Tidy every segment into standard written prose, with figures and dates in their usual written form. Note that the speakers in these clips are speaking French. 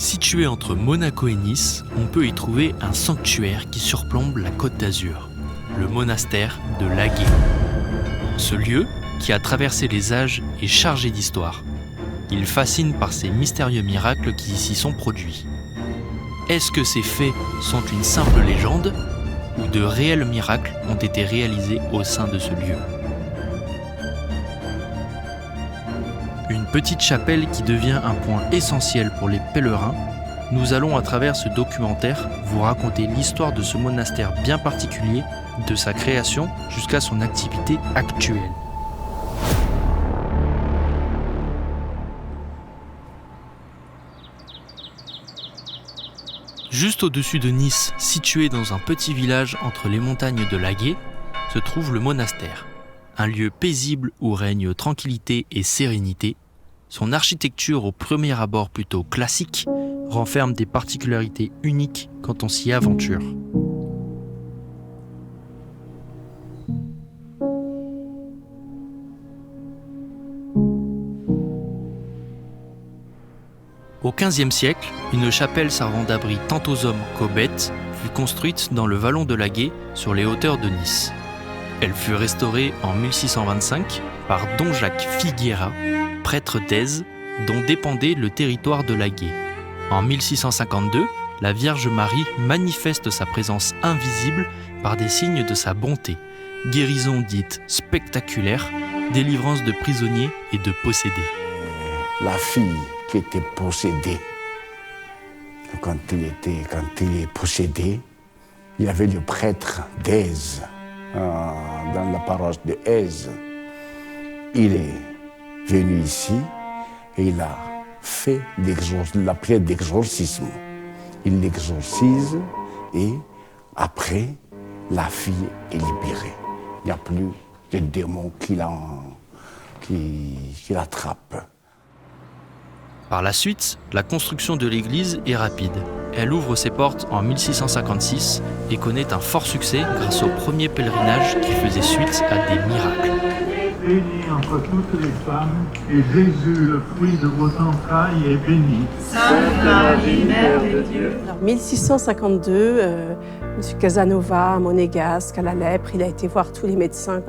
Situé entre Monaco et Nice, on peut y trouver un sanctuaire qui surplombe la Côte d'Azur, le monastère de Laguet. Ce lieu, qui a traversé les âges, est chargé d'histoire. Il fascine par ces mystérieux miracles qui s'y sont produits. Est-ce que ces faits sont une simple légende ou de réels miracles ont été réalisés au sein de ce lieu ? Une petite chapelle qui devient un point essentiel pour les pèlerins, nous allons à travers ce documentaire vous raconter l'histoire de ce monastère bien particulier, de sa création jusqu'à son activité actuelle. Juste au-dessus de Nice, situé dans un petit village entre les montagnes de Laguet, se trouve le monastère. Un lieu paisible où règne tranquillité et sérénité. Son architecture au premier abord plutôt classique renferme des particularités uniques quand on s'y aventure. Au XVe siècle, une chapelle servant d'abri tant aux hommes qu'aux bêtes fut construite dans le vallon de Laguet sur les hauteurs de Nice. Elle fut restaurée en 1625 par Don Jacques Figuera, prêtre d'Èze, dont dépendait le territoire de Laguet. En 1652, la Vierge Marie manifeste sa présence invisible par des signes de sa bonté, guérison dite spectaculaire, délivrance de prisonniers et de possédés. La fille qui était possédée, quand il est possédé, il y avait le prêtre d'Èze, dans la paroisse de Èze. Il est venu ici et il a fait la prière d'exorcisme. Il l'exorcise et après, la fille est libérée. Il n'y a plus de démons qui l'attrapent. Par la suite, la construction de l'église est rapide. Elle ouvre ses portes en 1656 et connaît un fort succès grâce au premier pèlerinage qui faisait suite à des miracles. Bénie entre toutes les femmes, et Jésus, le fruit de vos entrailles, est béni. Sainte Marie, Mère de Dieu. En 1652, M. Casanova, à Monégasque, à la lèpre, il a été voir tous les médecins.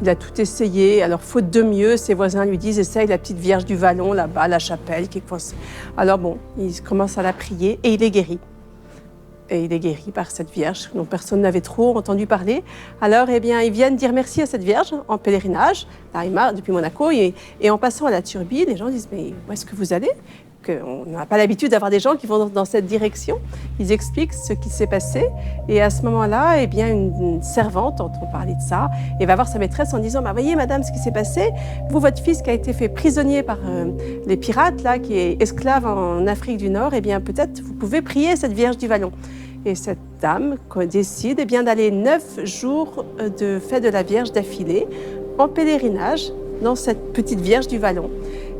Il a tout essayé. Alors, faute de mieux, ses voisins lui disent « Essaye la petite Vierge du Vallon, là-bas, la chapelle qui est coincée. » Alors bon, il commence à la prier et il est guéri. Et il est guéri par cette Vierge dont personne n'avait trop entendu parler. Alors, ils viennent dire merci à cette Vierge en pèlerinage, là, depuis Monaco. Et en passant à la Turbie, les gens disent « Mais où est-ce que vous allez ?» On n'a pas l'habitude d'avoir des gens qui vont dans cette direction. Ils expliquent ce qui s'est passé. Et à ce moment-là, une servante entend parler de ça et va voir sa maîtresse en disant « Voyez, madame, ce qui s'est passé. Vous, votre fils qui a été fait prisonnier par les pirates, là, qui est esclave en Afrique du Nord, peut-être vous pouvez prier cette Vierge du Vallon. » Et cette dame décide d'aller 9 jours de fête de la Vierge d'affilée en pèlerinage dans cette petite Vierge du Vallon.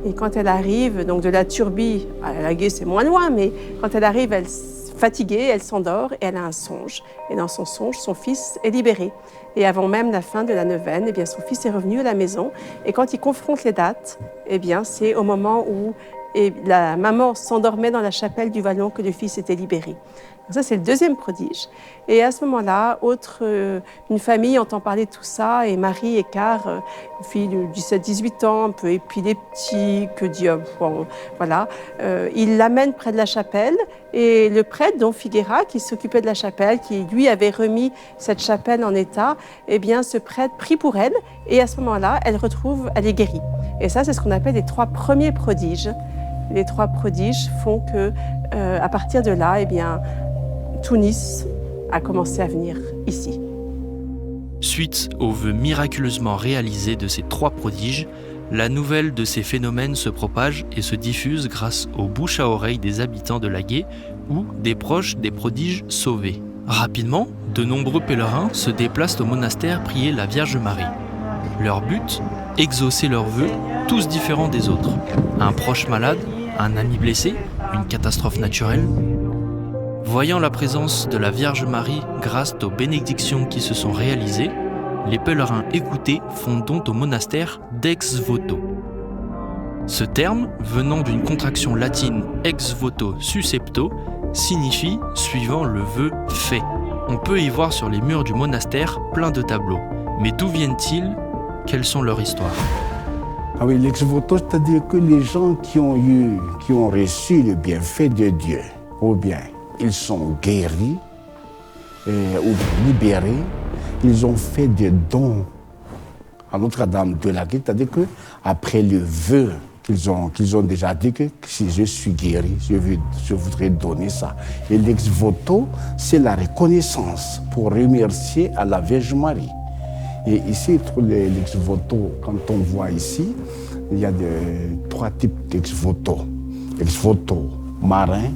Et quand elle arrive donc de la Turbie à Laguet, c'est moins loin, mais quand elle arrive, elle est fatiguée, elle s'endort et elle a un songe. Et dans son songe, son fils est libéré. Et avant même la fin de la neuvaine, son fils est revenu à la maison. Et quand il confronte les dates, c'est au moment où la maman s'endormait dans la chapelle du Vallon que le fils était libéré. Donc ça, c'est le deuxième prodige. Et à ce moment-là, une famille entend parler de tout ça, et Marie Écart, une fille de 17-18 ans, un peu épileptique, il l'amène près de la chapelle, et le prêtre, Don Figuera, qui s'occupait de la chapelle, qui lui avait remis cette chapelle en état, ce prêtre prie pour elle, et à ce moment-là, elle est guérie. Et ça, c'est ce qu'on appelle les 3 premiers prodiges. Les 3 prodiges font que, à partir de là, tout Nice a commencé à venir ici. Suite aux vœux miraculeusement réalisés de ces 3 prodiges, la nouvelle de ces phénomènes se propage et se diffuse grâce aux bouches à oreille des habitants de Laguet ou des proches des prodiges sauvés. Rapidement, de nombreux pèlerins se déplacent au monastère prier la Vierge Marie. Leur but ? Exaucer leurs vœux, tous différents des autres. Un proche malade, un ami blessé, une catastrophe naturelle. Voyant la présence de la Vierge Marie grâce aux bénédictions qui se sont réalisées, les pèlerins écoutés font don au monastère d'ex voto. Ce terme, venant d'une contraction latine ex voto suscepto, signifie suivant le vœu fait. On peut y voir sur les murs du monastère plein de tableaux. Mais d'où viennent-ils? Quelles sont leurs histoires? Ah oui, l'ex voto, c'est-à-dire que les gens qui ont reçu le bienfait de Dieu, ou bien ils sont guéris ou libérés, ils ont fait des dons à Notre-Dame de la Gué, c'est-à-dire qu'après le vœu qu'ils ont déjà dit que si je suis guéri, je voudrais donner ça. Et l'ex voto, c'est la reconnaissance pour remercier à la Vierge Marie. Et ici, l'ex voto, quand on voit ici, il y a trois types d'ex voto. Ex voto marin,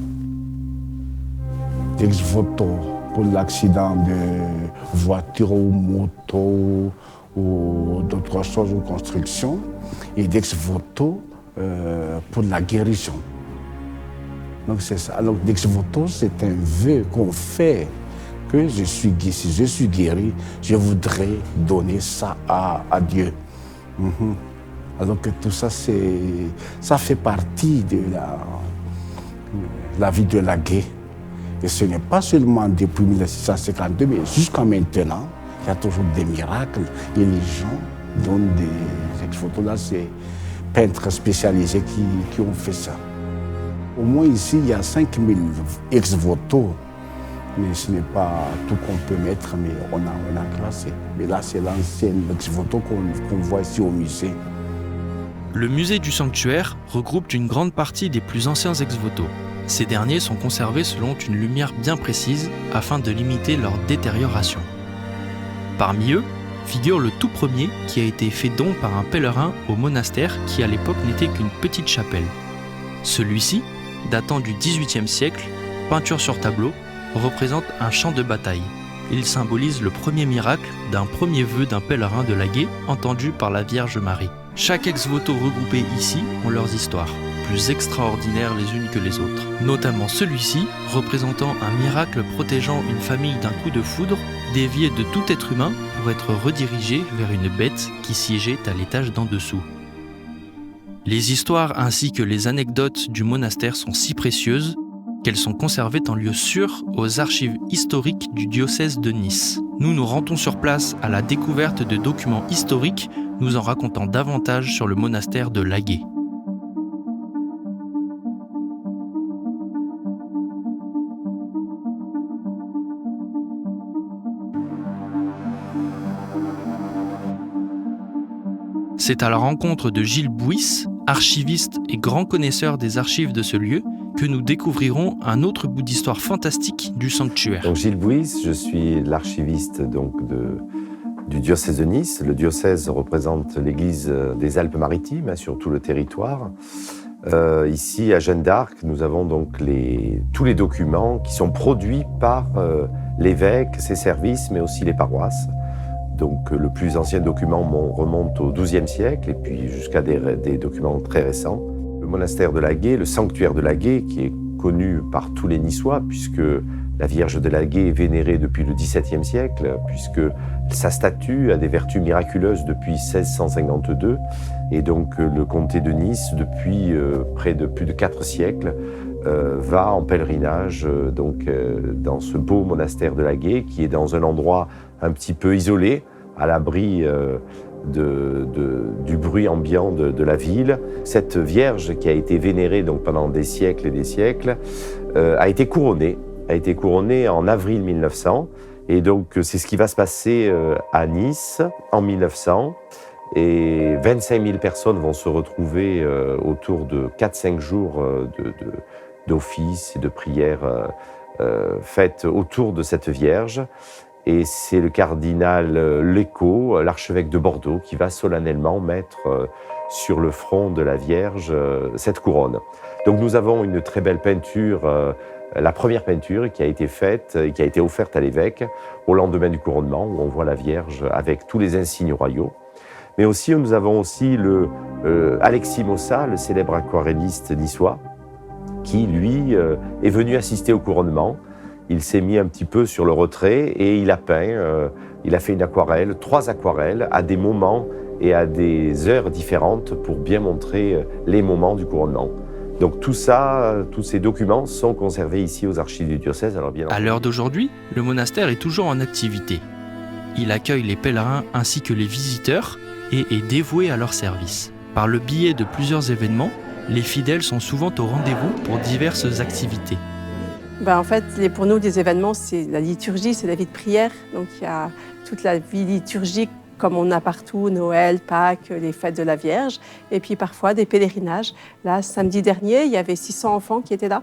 ex voto pour l'accident de voiture ou moto ou d'autres choses ou construction, et d'ex voto pour la guérison. Donc c'est ça. Alors l'ex voto, c'est un vœu qu'on fait que si je suis guéri, je voudrais donner ça à Dieu. Alors que tout ça, ça fait partie de la vie de la Gué. Et ce n'est pas seulement depuis 1652, mais jusqu'à maintenant, il y a toujours des miracles. Et les gens donnent des ex-voto. Là, c'est peintres spécialisés qui ont fait ça. Au moins ici, il y a 5000 ex-voto. Mais ce n'est pas tout qu'on peut mettre, mais on a classé. Mais là, c'est l'ancienne ex-voto qu'on voit ici au musée. Le musée du sanctuaire regroupe une grande partie des plus anciens ex-voto. Ces derniers sont conservés selon une lumière bien précise afin de limiter leur détérioration. Parmi eux figure le tout premier qui a été fait don par un pèlerin au monastère qui à l'époque n'était qu'une petite chapelle. Celui-ci, datant du XVIIIe siècle, peinture sur tableau, représente un champ de bataille. Il symbolise le premier miracle d'un premier vœu d'un pèlerin de la Gué entendu par la Vierge Marie. Chaque ex-voto regroupé ici ont leurs histoires, plus extraordinaires les unes que les autres. Notamment celui-ci, représentant un miracle protégeant une famille d'un coup de foudre, dévié de tout être humain pour être redirigé vers une bête qui siégeait à l'étage d'en dessous. Les histoires ainsi que les anecdotes du monastère sont si précieuses qu'elles sont conservées en lieu sûr aux archives historiques du diocèse de Nice. Nous nous rendons sur place à la découverte de documents historiques nous en racontant davantage sur le monastère de Lagué. C'est à la rencontre de Gilles Bouis, archiviste et grand connaisseur des archives de ce lieu, que nous découvrirons un autre bout d'histoire fantastique du sanctuaire. Donc Gilles Bouis, je suis l'archiviste du diocèse de Nice. Le diocèse représente l'église des Alpes-Maritimes sur tout le territoire. Ici, à Jeanne d'Arc, nous avons donc tous les documents qui sont produits par l'évêque, ses services, mais aussi les paroisses. Donc le plus ancien document remonte au XIIe siècle et puis jusqu'à des documents très récents. Le monastère de Lagué, le sanctuaire de Lagué, qui est connu par tous les Niçois, puisque la Vierge de Lagué est vénérée depuis le XVIIe siècle, puisque sa statue a des vertus miraculeuses depuis 1652. Et donc le comté de Nice, depuis près de plus de 4 siècles, va en pèlerinage dans ce beau monastère de Lagué, qui est dans un endroit un petit peu isolé, à l'abri du bruit ambiant de la ville. Cette Vierge qui a été vénérée donc, pendant des siècles et des siècles a été couronnée en avril 1900. Et donc c'est ce qui va se passer à Nice en 1900. Et 25 000 personnes vont se retrouver autour de 4-5 jours d'office et de prières faites autour de cette Vierge. Et c'est le cardinal Lécaut, l'archevêque de Bordeaux, qui va solennellement mettre sur le front de la Vierge cette couronne. Donc nous avons une très belle peinture, la première peinture qui a été faite et qui a été offerte à l'évêque au lendemain du couronnement, où on voit la Vierge avec tous les insignes royaux. Mais aussi, nous avons aussi Alexis Mossa, le célèbre aquarelliste niçois, qui, lui, est venu assister au couronnement. Il s'est mis un petit peu sur le retrait et il a peint, il a fait une aquarelle, 3 aquarelles, à des moments et à des heures différentes pour bien montrer les moments du couronnement. Donc tout ça, tous ces documents sont conservés ici aux archives du diocèse. Alors bien À l'heure d'aujourd'hui, le monastère est toujours en activité. Il accueille les pèlerins ainsi que les visiteurs et est dévoué à leur service. Par le biais de plusieurs événements, les fidèles sont souvent au rendez-vous pour diverses activités. En fait, pour nous, les événements, c'est la liturgie, c'est la vie de prière. Donc il y a toute la vie liturgique comme on a partout, Noël, Pâques, les fêtes de la Vierge, et puis parfois des pèlerinages. Là, samedi dernier, il y avait 600 enfants qui étaient là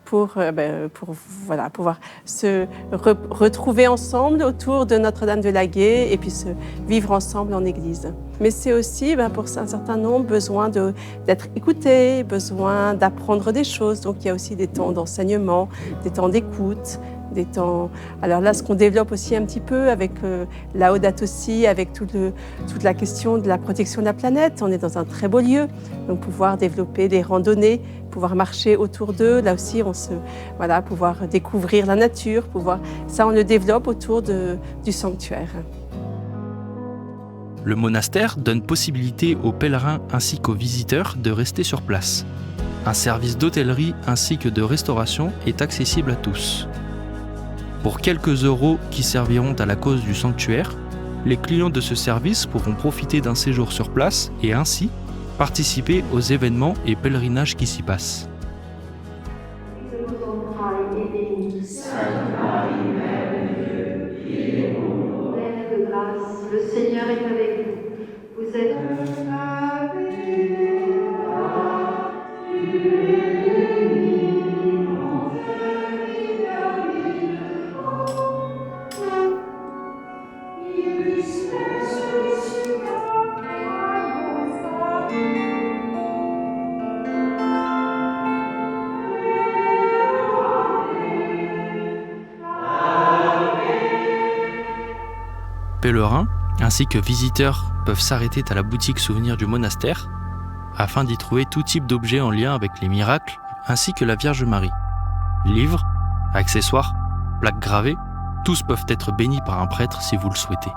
pour pouvoir se retrouver ensemble autour de Notre-Dame de Laguet et puis se vivre ensemble en Église. Mais c'est aussi, pour un certain nombre, besoin d'être écouté, besoin d'apprendre des choses. Donc il y a aussi des temps d'enseignement, des temps d'écoute, des temps... Alors là, ce qu'on développe aussi un petit peu avec Laudato Si, avec toute la question de la protection de la planète. On est dans un très beau lieu, donc pouvoir développer des randonnées, pouvoir marcher autour d'eux. Là aussi, pouvoir découvrir la nature, ça on le développe autour du sanctuaire. Le monastère donne possibilité aux pèlerins ainsi qu'aux visiteurs de rester sur place. Un service d'hôtellerie ainsi que de restauration est accessible à tous. Pour quelques euros qui serviront à la cause du sanctuaire, les clients de ce service pourront profiter d'un séjour sur place et ainsi participer aux événements et pèlerinages qui s'y passent. Le Seigneur est avec vous. Vous êtes Pèlerins ainsi que visiteurs peuvent s'arrêter à la boutique souvenir du monastère afin d'y trouver tout type d'objets en lien avec les miracles ainsi que la Vierge Marie. Livres, accessoires, plaques gravées, tous peuvent être bénis par un prêtre si vous le souhaitez.